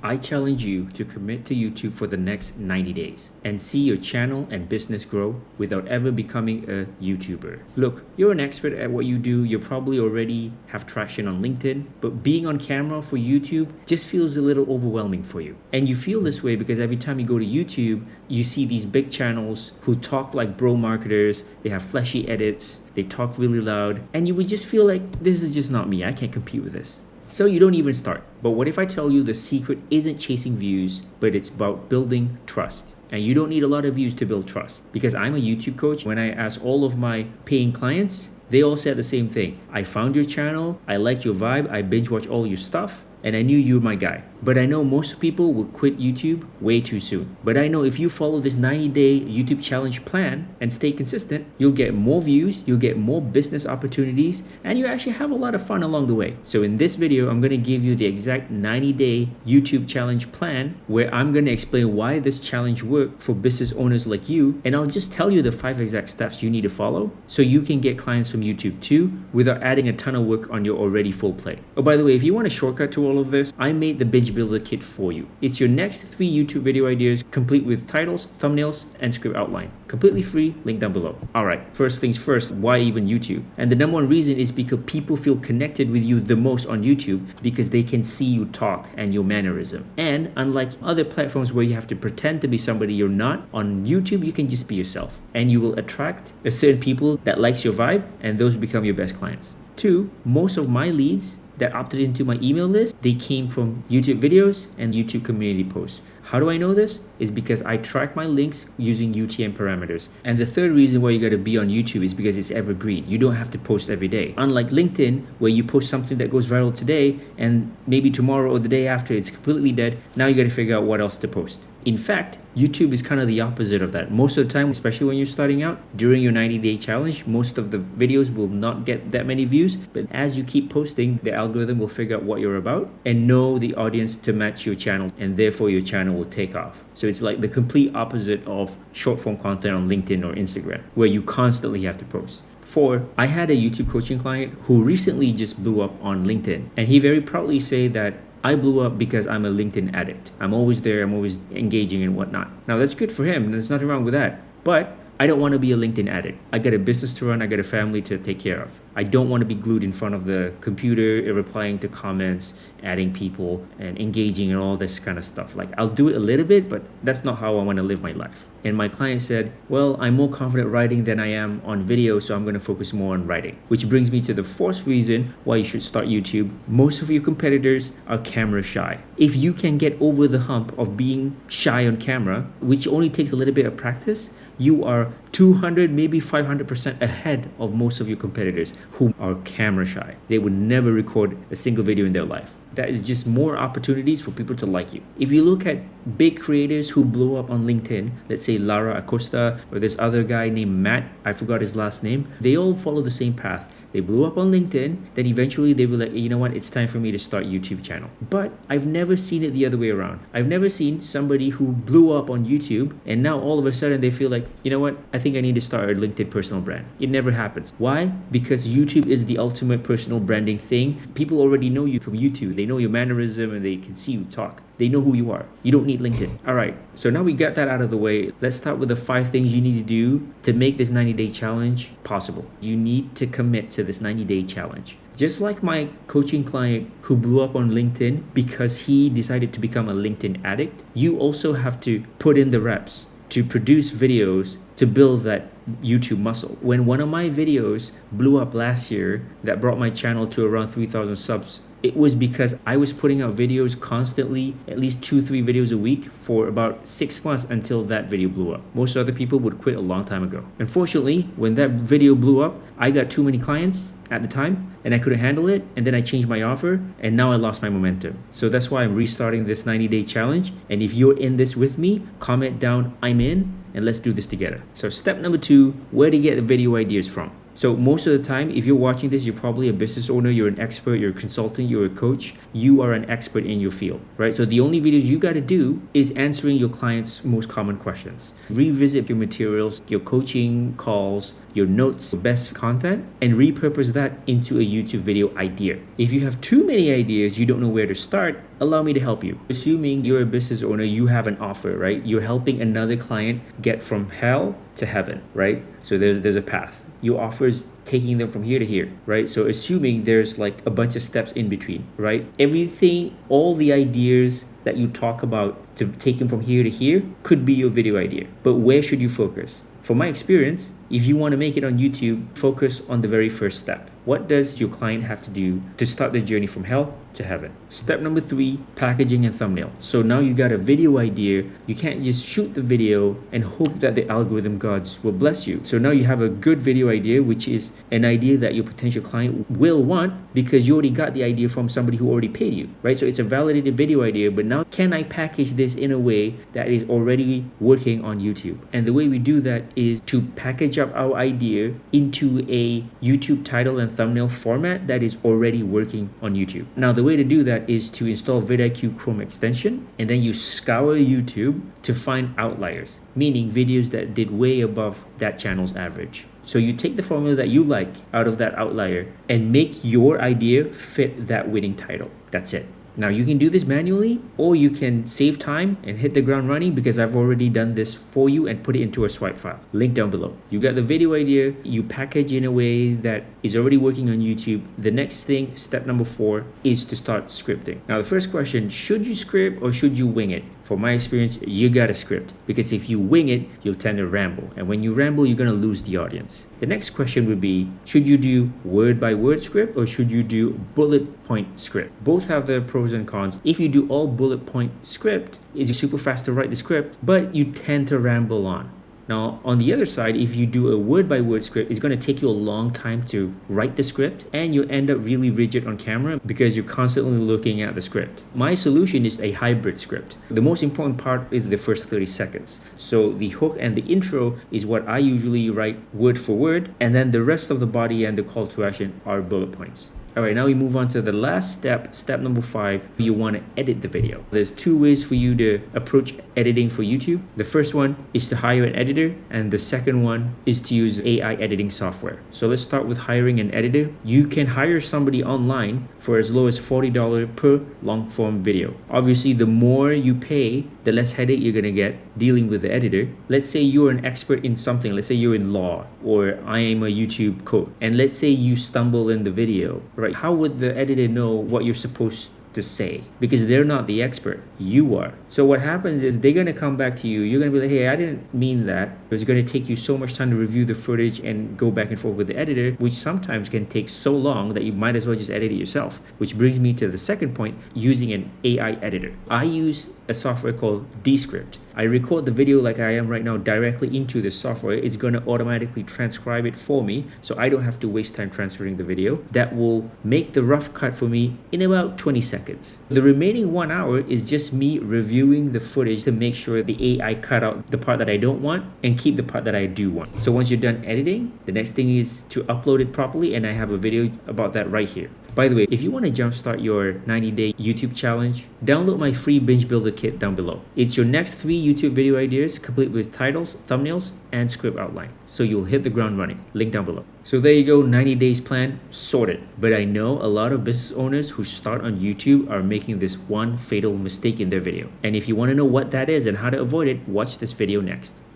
I challenge you to commit to YouTube for the next 90 days and see your channel and business grow without ever becoming a YouTuber. Look, you're an expert at what you do. You probably already have traction on LinkedIn, but being on camera for YouTube just feels a little overwhelming for you. And you feel this way because every time you go to YouTube, you see these big channels who talk like bro marketers, they have flashy edits, they talk really loud, and you would just feel like this is just not me. I can't compete with this. So you don't even start. But what if I tell you the secret isn't chasing views, but it's about building trust? And you don't need a lot of views to build trust. Because I'm a YouTube coach. When I ask all of my paying clients, they all said the same thing. I found your channel, I like your vibe, I binge watch all your stuff, and I knew you were my guy. But I know most people will quit YouTube way too soon. But I know if you follow this 90-day YouTube challenge plan and stay consistent, you'll get more views, you'll get more business opportunities, and you actually have a lot of fun along the way. So in this video, I'm gonna give you the exact 90-day YouTube challenge plan where I'm gonna explain why this challenge worked for business owners like you, and I'll just tell you the 5 exact steps you need to follow so you can get clients from YouTube too without adding a ton of work on your already full plate. Oh, by the way, if you want a shortcut to all of this, I made the Binge Builder Kit for you. It's your next 3 YouTube video ideas complete with titles, thumbnails, and script outline. Completely free, link down below. Alright, first things first, why even YouTube? And the number one reason is because people feel connected with you the most on YouTube because they can see you talk and your mannerism. And unlike other platforms where you have to pretend to be somebody you're not, on YouTube you can just be yourself. And you will attract a certain people that likes your vibe, and those become your best clients. 2, most of my leads that opted into my email list, they came from YouTube videos and YouTube community posts. How do I know this? Is because I track my links using UTM parameters. And the third reason why you gotta be on YouTube is because it's evergreen. You don't have to post every day. Unlike LinkedIn, where you post something that goes viral today and maybe tomorrow or the day after it's completely dead, now you gotta figure out what else to post. In fact, YouTube is kind of the opposite of that. Most of the time, especially when you're starting out, during your 90-day challenge, most of the videos will not get that many views. But as you keep posting, the algorithm will figure out what you're about and know the audience to match your channel, and therefore your channel will take off. So it's like the complete opposite of short form content on LinkedIn or Instagram, where you constantly have to post. 4, I had a YouTube coaching client who recently just blew up on LinkedIn, and he very proudly said that I blew up because I'm a LinkedIn addict. I'm always there, I'm always engaging and whatnot. Now that's good for him, there's nothing wrong with that. But I don't want to be a LinkedIn addict. I got a business to run, I got a family to take care of. I don't want to be glued in front of the computer, replying to comments, adding people, and engaging and all this kind of stuff. Like, I'll do it a little bit, but that's not how I want to live my life. And my client said, well, I'm more confident writing than I am on video, so I'm going to focus more on writing. Which brings me to the 4th reason why you should start YouTube. Most of your competitors are camera shy. If you can get over the hump of being shy on camera, which only takes a little bit of practice, you are 200, maybe 500% ahead of most of your competitors who are camera shy. They would never record a single video in their life. That is just more opportunities for people to like you. If you look at big creators who blow up on LinkedIn, let's say Lara Acosta or this other guy named Matt, I forgot his last name, they all follow the same path. They blew up on LinkedIn, then eventually they were like, you know what, it's time for me to start a YouTube channel. But I've never seen it the other way around. I've never seen somebody who blew up on YouTube and now all of a sudden they feel like, you know what, I think I need to start a LinkedIn personal brand. It never happens. Why? Because YouTube is the ultimate personal branding thing. People already know you from YouTube. They know your mannerism and they can see you talk. They know who you are. You don't need LinkedIn. All right, so now we got that out of the way. Let's start with the 5 things you need to do to make this 90-day challenge possible. You need to commit to this 90-day challenge. Just like my coaching client who blew up on LinkedIn because he decided to become a LinkedIn addict, you also have to put in the reps to produce videos to build that YouTube muscle. When one of my videos blew up last year that brought my channel to around 3,000 subs, it was because I was putting out videos constantly, at least 2-3 videos a week for about 6 months until that video blew up. Most other people would quit a long time ago. Unfortunately, when that video blew up, I got too many clients at the time and I couldn't handle it, and then I changed my offer and now I lost my momentum. So that's why I'm restarting this 90-day challenge, and if you're in this with me, comment down I'm in and let's do this together. So step number 2, where to get the video ideas from. So most of the time, if you're watching this, you're probably a business owner, you're an expert, you're a consultant, you're a coach, you are an expert in your field, right? So the only videos you got to do is answering your clients' most common questions. Revisit your materials, your coaching calls, your notes, your best content, and repurpose that into a YouTube video idea. If you have too many ideas, you don't know where to start, allow me to help you. Assuming you're a business owner, you have an offer, right? You're helping another client get from hell to heaven, right? So there's a path. Your offer is taking them from here to here, right? So assuming there's like a bunch of steps in between, right? Everything, all the ideas that you talk about to take them from here to here could be your video idea. But where should you focus? From my experience, if you want to make it on YouTube, focus on the very first step. What does your client have to do to start the journey from hell to heaven? Step number 3, packaging and thumbnail. So now you got a video idea. You can't just shoot the video and hope that the algorithm gods will bless you. So now you have a good video idea, which is an idea that your potential client will want because you already got the idea from somebody who already paid you, right? So it's a validated video idea, but now can I package this in a way that is already working on YouTube? And the way we do that is to package up our idea into a YouTube title and thumbnail format that is already working on YouTube. Now, the way to do that is to install vidIQ Chrome extension, and then you scour YouTube to find outliers, meaning videos that did way above that channel's average. So you take the formula that you like out of that outlier and make your idea fit that winning title. That's it. Now you can do this manually, or you can save time and hit the ground running because I've already done this for you and put it into a swipe file. Link down below. You got the video idea, you package in a way that is already working on YouTube. The next thing, step number 4, is to start scripting. Now the first question, should you script or should you wing it? For my experience, you gotta script, because if you wing it, you'll tend to ramble. And when you ramble, you're gonna lose the audience. The next question would be, should you do word by word script or should you do bullet point script? Both have their pros and cons. If you do all bullet point script, it's super fast to write the script, but you tend to ramble on. Now, on the other side, if you do a word-by-word script, it's going to take you a long time to write the script, and you end up really rigid on camera because you're constantly looking at the script. My solution is a hybrid script. The most important part is the first 30 seconds. So the hook and the intro is what I usually write word for word, and then the rest of the body and the call to action are bullet points. All right, now we move on to the last step, step number 5. You want to edit the video. There's 2 ways for you to approach editing for YouTube. The first one is to hire an editor, and the second one is to use AI editing software. So let's start with hiring an editor. You can hire somebody online for as low as $40 per long form video. Obviously, the more you pay, the less headache you're gonna get dealing with the editor. Let's say you're an expert in something. Let's say you're in law, or I am a YouTube coach, and let's say you stumble in the video, right? How would the editor know what you're supposed to say? Because they're not the expert, you are. So what happens is they're gonna come back to you. You're gonna be like, hey, I didn't mean that. It's gonna take you so much time to review the footage and go back and forth with the editor, which sometimes can take so long that you might as well just edit it yourself. Which brings me to the second point, using an AI editor. I use a software called Descript. I record the video like I am right now directly into the software. It's going to automatically transcribe it for me, so I don't have to waste time transferring the video. That will make the rough cut for me in about 20 seconds. The remaining 1 hour is just me reviewing the footage to make sure the AI cut out the part that I don't want and keep the part that I do want. So once you're done editing, the next thing is to upload it properly, and I have a video about that right here. By the way, if you want to jumpstart your 90-day YouTube challenge, download my free binge builder kit down below. It's your next 3 YouTube video ideas complete with titles, thumbnails, and script outline. So you'll hit the ground running. Link down below. So there you go, 90 days plan sorted. But I know a lot of business owners who start on YouTube are making this one fatal mistake in their video. And if you want to know what that is and how to avoid it, watch this video next.